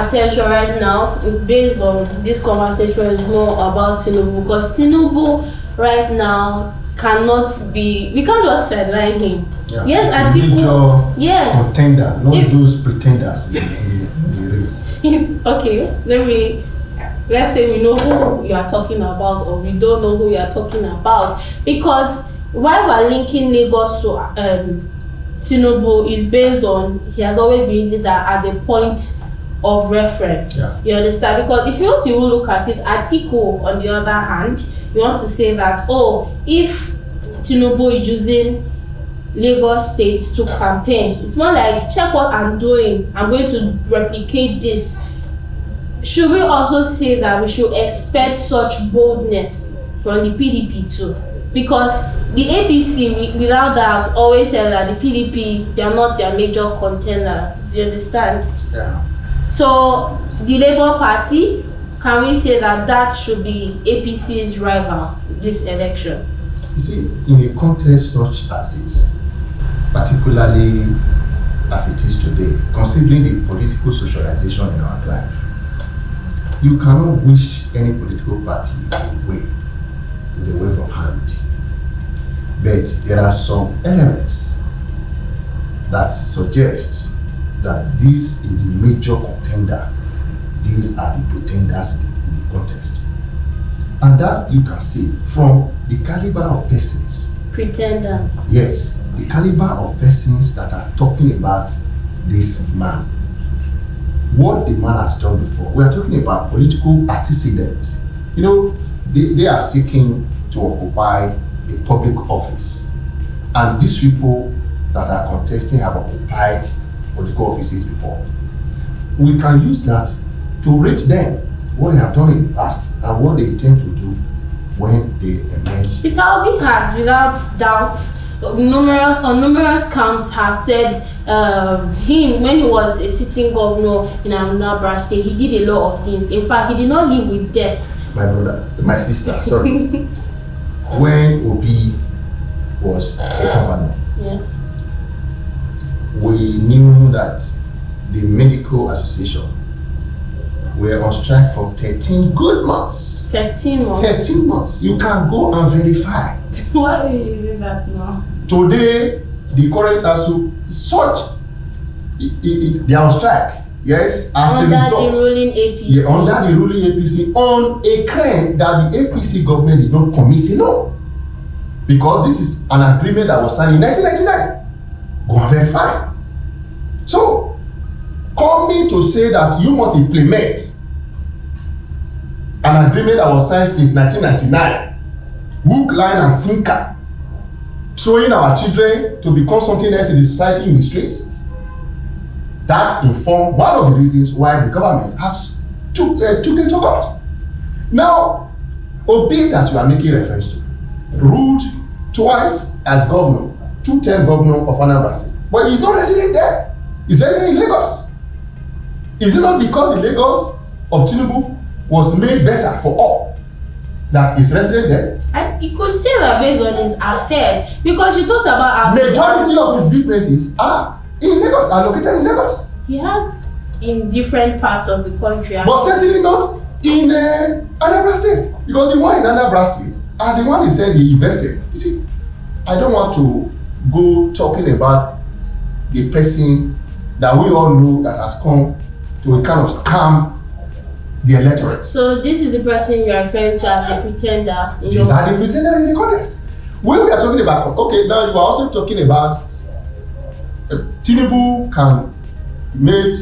Attention right now, based on this conversation, is more about Tinubu, because Tinubu right now we can't just sideline him. Yeah, yes, Atiku. Yes, contender, not those pretenders in the race. Okay, let's say we know who you are talking about, or we don't know who you are talking about, because why we're linking Lagos to Tinubu is based on he has always been using that as a point of reference. Yeah. You understand? Because if you want to even look at it, Atiku, on the other hand, you want to say that, if Tinubu is using Lagos State to campaign, it's more like, check what I'm doing, I'm going to replicate this. Should we also say that we should expect such boldness from the PDP too? Because the APC, without doubt, always said that the PDP, they are not their major contender. Do you understand? Yeah. So the Labour Party, can we say that should be APC's rival this election? You see, in a contest such as this, particularly as it is today, considering the political socialization in our time, you cannot wish any political party away with a wave of hand. But there are some elements that suggest that this is the major contender. These are the pretenders in the contest. And that you can see from the caliber of persons. Pretenders. Yes, the caliber of persons that are talking about this man. What the man has done before. We are talking about political antecedent. You know, they are seeking to occupy a public office. And these people that are contesting have occupied political offices before. We can use that to rate them, what they have done in the past and what they intend to do when they emerge. Peter Obi has, without doubt, numerous counts have said him, when he was a sitting governor in Anambra State, he did a lot of things. In fact, he did not live with debts. My sister, sorry. When Obi was a governor, yes, we knew that the medical association were on strike for 13 good months. 13 months? 13 months. You can go and verify. Why are you using that now? Today, the current ASU is such, they are on strike. Yes, as under a result. The ruling APC. Yeah, under the ruling APC, on a claim that the APC government did not commit alone. Because this is an agreement that was signed in 1999. Go and verify. So, coming to say that you must implement an agreement that was signed since 1999, hook, line, and sinker, showing our children to become something else in the society, in the streets, that informed one of the reasons why the government has took them to court. Now, Obi that you are making reference to ruled twice as governor, 2-term governor of Anambra State, but he's not resident there. He's resident in Lagos. Is it not because the Lagos of Tinubu was made better for all that he's resident there? You could say that based on his affairs, because you talked about majority of his businesses are in Lagos, are located in Lagos. He has in different parts of the country, but certainly not in Anambra State, because the one in Anambra State and the one he said he invested. You see, I don't want to go talking about the person that we all know that has come to a kind of scam the electorate. So this is the person you are referring to as a pretender. These are the pretender in the contest. When we are talking about, okay, now you are also talking about Tinubu can made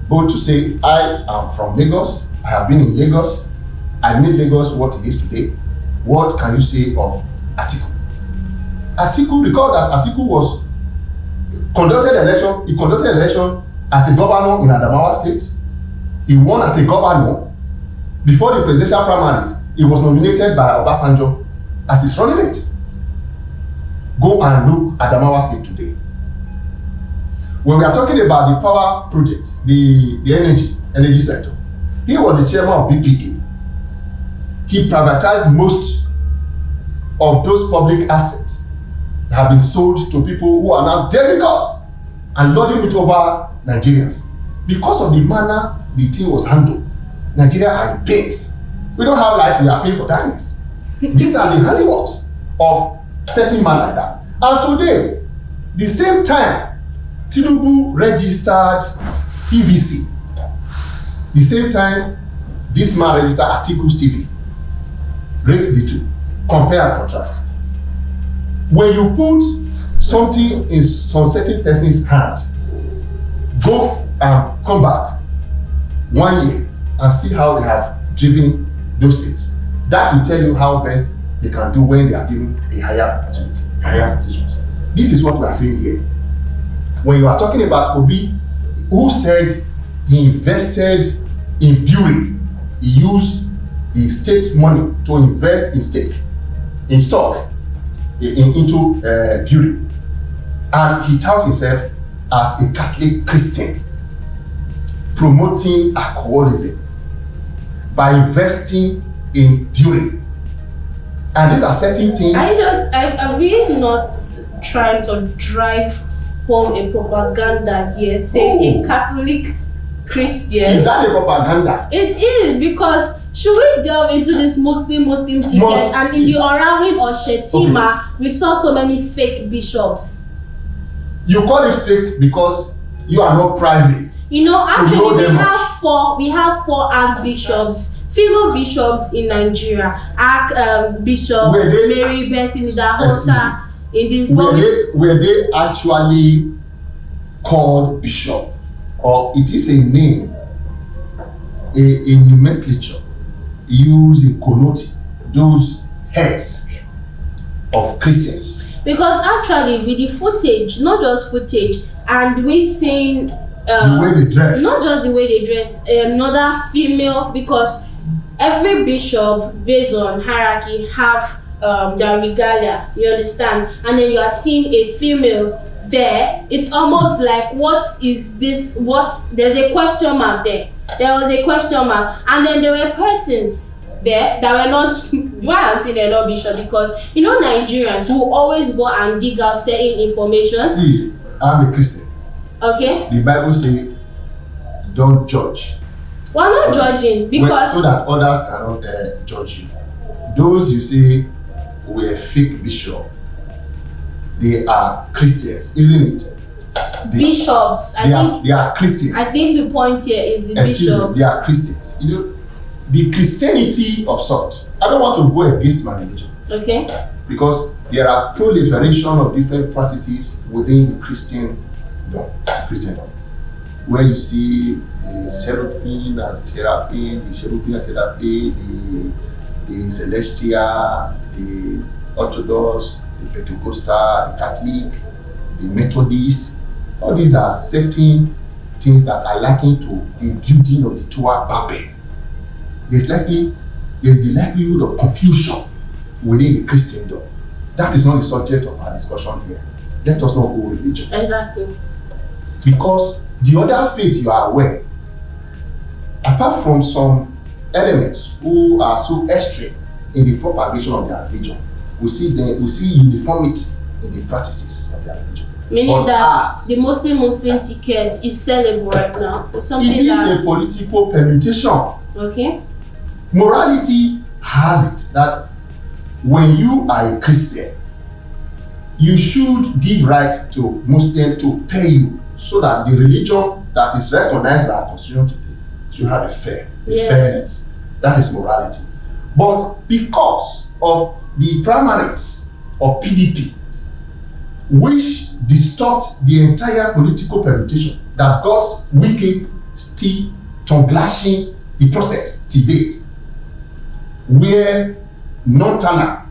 bold to say, I am from Lagos, I have been in Lagos, I made Lagos what it is today. What can you say of Atiku? Atiku, recall that Atiku was conducted election as a governor in Adamawa State. He won as a governor. Before the presidential primaries, he was nominated by Obasanjo as his running mate. Go and look at Adamawa State today. When we are talking about the power project, the energy sector, He was the chairman of BPA. He privatized most of those public assets that have been sold to people who are now demigods and lording it over Nigerians. Because of the manner the thing was handled, Nigeria are in pains. We don't have light, we are paying for darkness. These are the handiworks of certain man like that. And today, the same time, Tinubu registered TVC. The same time, this man registered Articles TV. Rate the two. Compare and contrast. When you put something in some certain person's hand, go and come back 1 year and see how they have driven those things. That will tell you how best they can do when they are given a higher opportunity, a higher position. This is what we are saying here. When you are talking about Obi, who said he invested in Bury, he used the state money to invest in stock into Bury, and he touted himself as a Catholic Christian, promoting alcoholism by investing in Bury. And these are certain things. I'm really not trying to drive home a propaganda here, saying a Catholic Christian. Is that a propaganda? It is, because should we delve into this Muslim tickets? And in the unraveling of Shetima, we saw so many fake bishops. You call it fake because you are not private. You know, actually, we have four archbishops, female bishops in Nigeria. Bishop Mary Bensinida Hosa in this. Were they actually called bishop, or it is a name, a nomenclature used in connoting those heads of Christians? Because actually, with the footage, not just footage, and we seen the way they dress, not just the way they dress, another female, because every bishop, based on hierarchy, have their regalia, you understand? And then you are seeing a female there. It's almost like, what is this? There's a question mark there. There was a question mark. And then there were persons there that were not, why I'm saying they're not bishop, because you know Nigerians who always go and dig out certain information. See, I'm a Christian. Okay. The Bible says, don't judge. We're not judging, because so that others cannot judge you. Those you say were fake bishop, they are Christians, isn't it? Bishops. They are Christians. I think the point here is the bishops. They are Christians. You know, the Christianity of sort. I don't want to go against my religion. Okay. Because there are proliferation of different practices within the Christendom, where you see the cherubim and seraphim, the celestial, the Orthodox, the Pentecostal, the Catholic, the Methodist. All these are certain things that are likened to the building of the Tower Babel. There's the likelihood of confusion within the Christendom. That is not the subject of our discussion here. Let us not go religion. Exactly. Because the other faith, you are aware, apart from some elements who are so extreme in the propagation of their religion, we see uniformity in the practices of their religion. Meaning that the Muslim ticket is sellable right now. It is a political permutation. Okay. Morality has it that when you are a Christian, you should give right to Muslims to pay you, so that the religion that is recognized by our constitution today should have a fairness. That is morality. But because of the primaries of PDP, which distort the entire political permutation that got Wike still tongue-lashing the process to date, where non-Tana,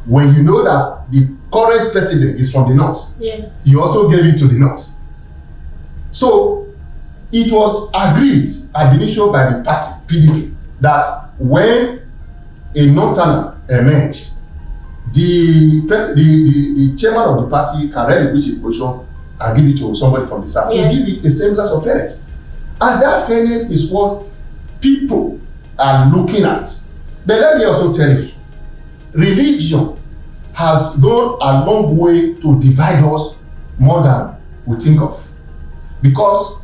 when you know that the current president is from the north, yes, you also gave it to the north. So it was agreed at the initial by the party PDP that when a non-Tana emerged, the chairman of the party can relinquish his position and give it to somebody from the south, yes, to give it a semblance of fairness. And that fairness is what people are looking at. But let me also tell you, religion has gone a long way to divide us more than we think of. Because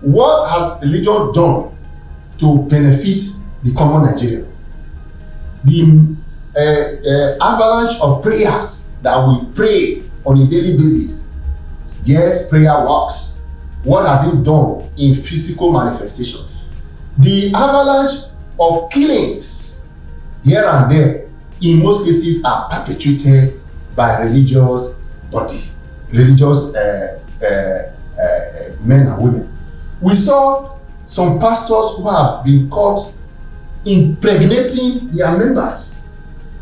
what has religion done to benefit the common Nigerian? The avalanche of prayers that we pray on a daily basis. Yes, prayer works. What has it done in physical manifestation? The avalanche of killings here and there, in most cases, are perpetuated by religious body, religious men and women. We saw some pastors who have been caught impregnating their members.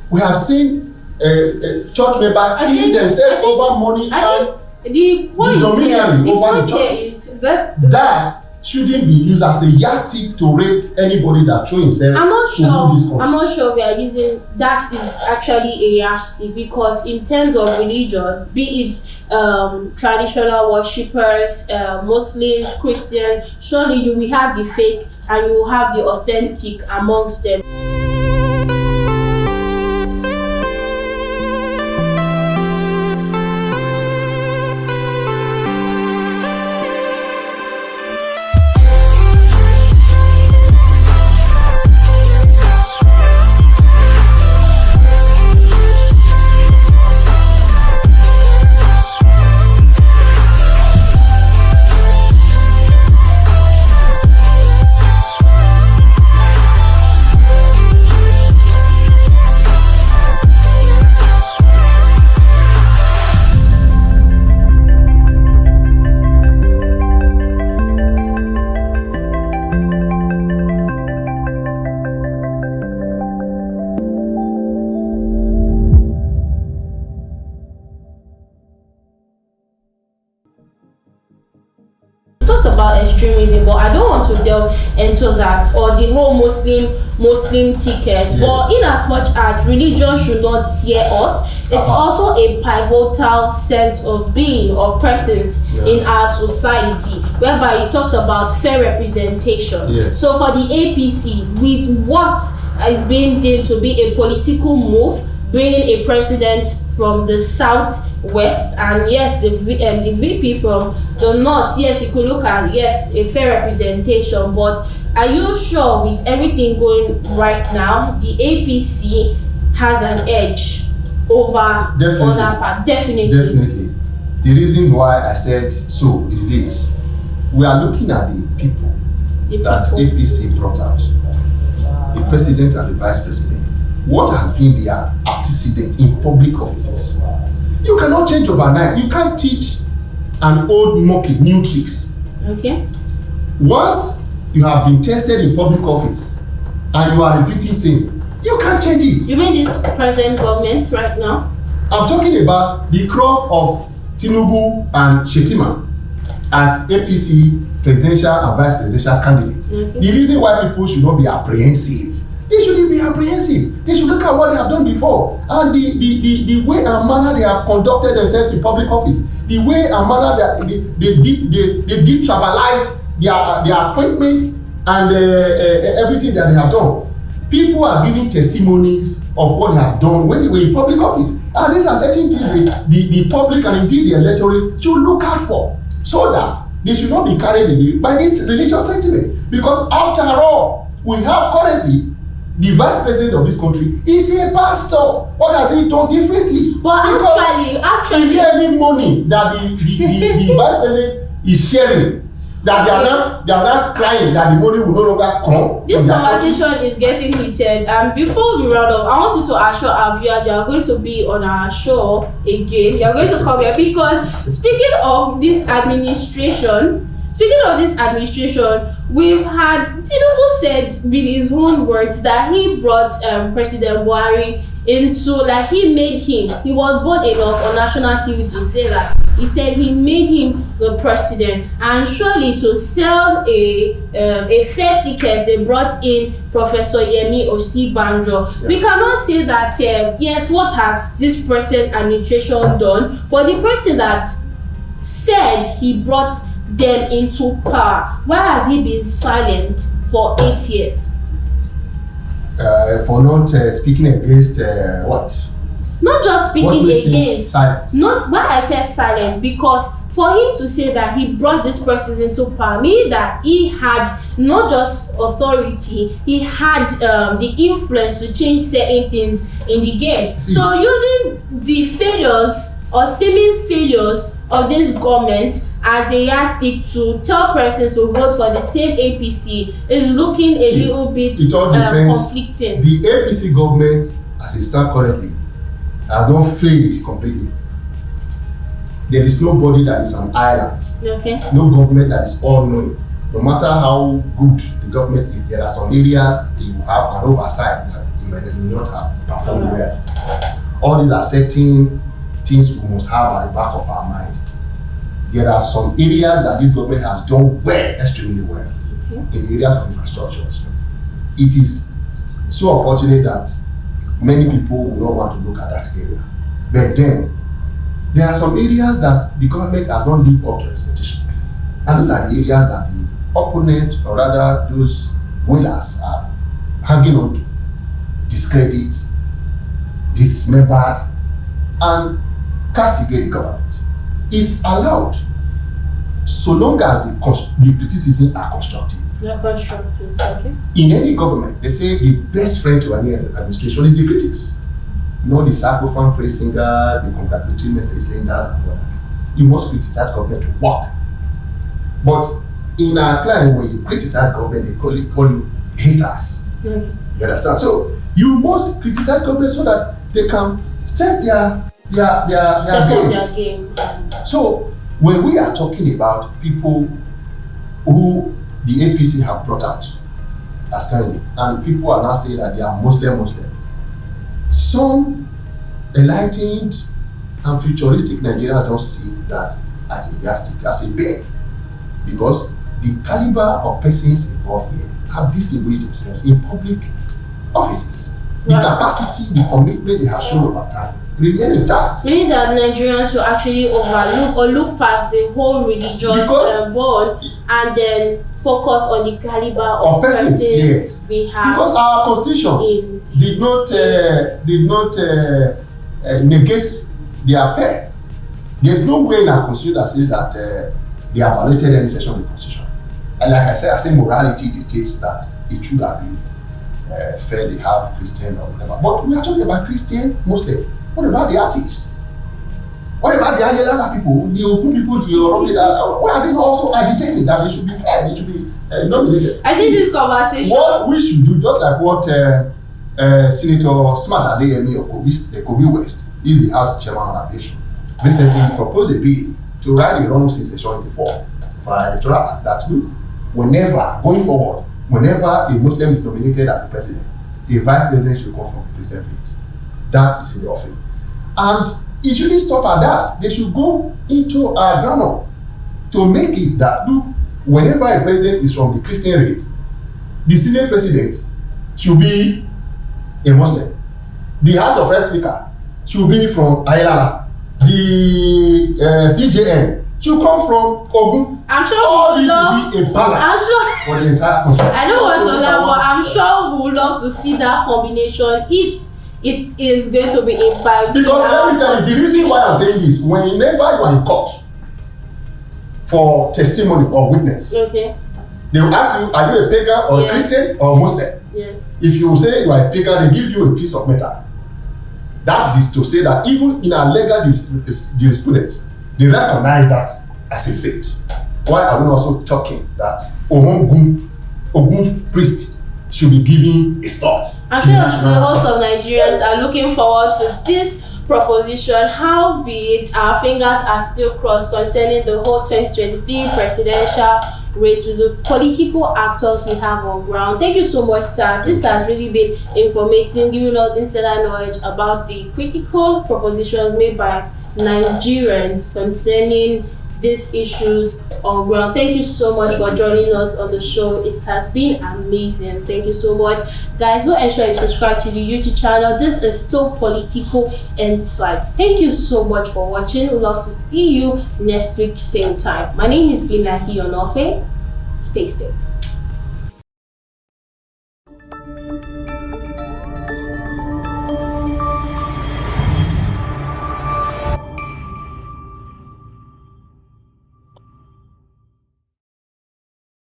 We have seen church members killing themselves over money and the point here is that shouldn't be used as a yardstick to rate anybody that throw himself. I'm not sure we are using that is actually a yardstick, because in terms of religion, be it traditional worshippers, Muslims, Christians, surely you will have the fake and you will have the authentic amongst them. Talked about extremism, but I don't want to delve into that or the whole Muslim ticket. Yes. But in as much as religion should not tear us, it's also a pivotal sense of being of persons in our society, whereby you talked about fair representation. Yes. So for the APC, with what is being deemed to be a political move, bringing a president from the southwest and yes, the VP from the north, yes, you could look at a fair representation. But are you sure with everything going right now, the APC has an edge over other part? Definitely. The reason why I said so is this: we are looking at the people that APC brought out, the president and the vice president. What has been their antecedent in public offices? You cannot change overnight. You can't teach an old monkey new tricks. Okay. Once you have been tested in public office and you are repeating same, you can't change it. You mean this present government right now? I'm talking about the crop of Tinubu and Shetima as APC presidential and vice presidential candidate. Okay. The reason why people should not be apprehensive, they shouldn't be apprehensive. They should look at what they have done before and the way and manner they have conducted themselves in public office, the way and manner that they did tribalize their appointments and everything that they have done. People are giving testimonies of what they have done when they were in public office. And these are certain things the public and indeed the electorate should look out for, so that they should not be carried away by this religious sentiment. Because after all, we have currently the vice president of this country is a pastor. What has he done differently? But actually, is there any money that the vice president is sharing that they are not crying that the money will no longer come? This conversation is getting heated. And before we round up, I want you to assure our viewers you are going to be on our show again. You are going to come here because speaking of this administration, we've had Tinubu said with his own words that he brought President Buhari into, like, he was bold enough on national TV to say that. He said he made him the president, and surely to sell a fair ticket, they brought in Professor Yemi Osibanjo. Yeah. We cannot say that yes, what has this present administration done, but the person that said he brought them into power? Why has he been silent for 8 years? For not speaking against what? Not just speaking against. Silent. Not why I said silent, because for him to say that he brought this person into power, meaning that he had not just authority, he had the influence to change certain things in the game. So using the failures or seeming failures of this government as a yardstick to tell persons to vote for the same APC is looking a little bit conflicting. The APC government, as it stands currently, has not failed completely. There is nobody that is an island. Okay. No government that is all-knowing. No matter how good the government is, there are some areas you have an oversight that you may not have performed well. All these are certain things we must have at the back of our mind. There are some areas that this government has done well, extremely well, in the areas of infrastructures. It is so unfortunate that many people will not want to look at that area. But then, there are some areas that the government has not lived up to expectation. And those are the areas that the opponent, or rather those willers, are hanging on to. Discredit, dismembered, and castigate the government. Is allowed so long as the criticisms are constructive. Not constructive, okay. In any government, they say the best friend to any administration is the critics. Not the saxophone praise singers, the congratulatory message singers, and all that. You must criticize government to work. But in our client, when you criticize government, they call you haters. Okay. You understand? So you must criticize government so that they can step their game. So when we are talking about people who the APC have brought out as candidate, and people are now saying that they are Muslim, some enlightened and futuristic Nigerians don't see that as a yardstick, as a bait, because the caliber of persons involved here have distinguished themselves in public offices. The capacity, the commitment they have shown over time remain intact. Meaning that Nigerians should actually overlook or look past the whole religious board and then focus on the caliber of persons we have. Because our constitution did not negate their pair. There's no way in our constitution that says that they have violated any section of the constitution. And like I say morality dictates that it should have been fair, they have Christian or whatever. But we are talking about Christian, Muslim. What about the artists? What about the other people, the Oku people, the Oromi? Why are they also agitating that they should be fair, they should be nominated? I think this conversation. What we should do, just like what Senator Smart Adeyemi of Kobe West, is the House Chairman on Aviation, recently proposed a bill to right the wrongs in Section 84 for our electoral act. That's good. Going forward, whenever a Muslim is nominated as a president, a vice president should come from the Christian faith. That is in the offing. And it shouldn't stop at that. They should go into our ground to make it that, look, whenever a president is from the Christian race, the Senate president should be a Muslim. The House of Rep Speaker should be from Ayala. The CJN should come from Ogun. I'm sure all this will be a balance for the entire country. I don't want to laugh, but I'm sure we would love to see that combination if it is going to be impact. Because let me tell you, the reason why I'm saying this, whenever you are in court for testimony or witness, okay, they will ask you, are you a pagan or a Christian or Muslim? Yes. If you say you are a pagan, they give you a piece of metal. That is to say that even in our legal jurisprudence, they recognize that as a faith. Why are we also talking that Ogun priest should be given a slot? I'm sure the host of Nigerians are looking forward to this proposition. How be it, our fingers are still crossed concerning the whole 2023 presidential race with the political actors we have on ground. Thank you so much, sir. This has really been informative, giving us insider knowledge about the critical propositions made by Nigerians concerning these issues on ground. Thank you so much for joining us on the show. It has been amazing. Thank you so much. Guys, do ensure you subscribe to the YouTube channel. This is So Political Insight. Thank you so much for watching. We'd love to see you next week, same time. My name is Binahi Onofe. Stay safe.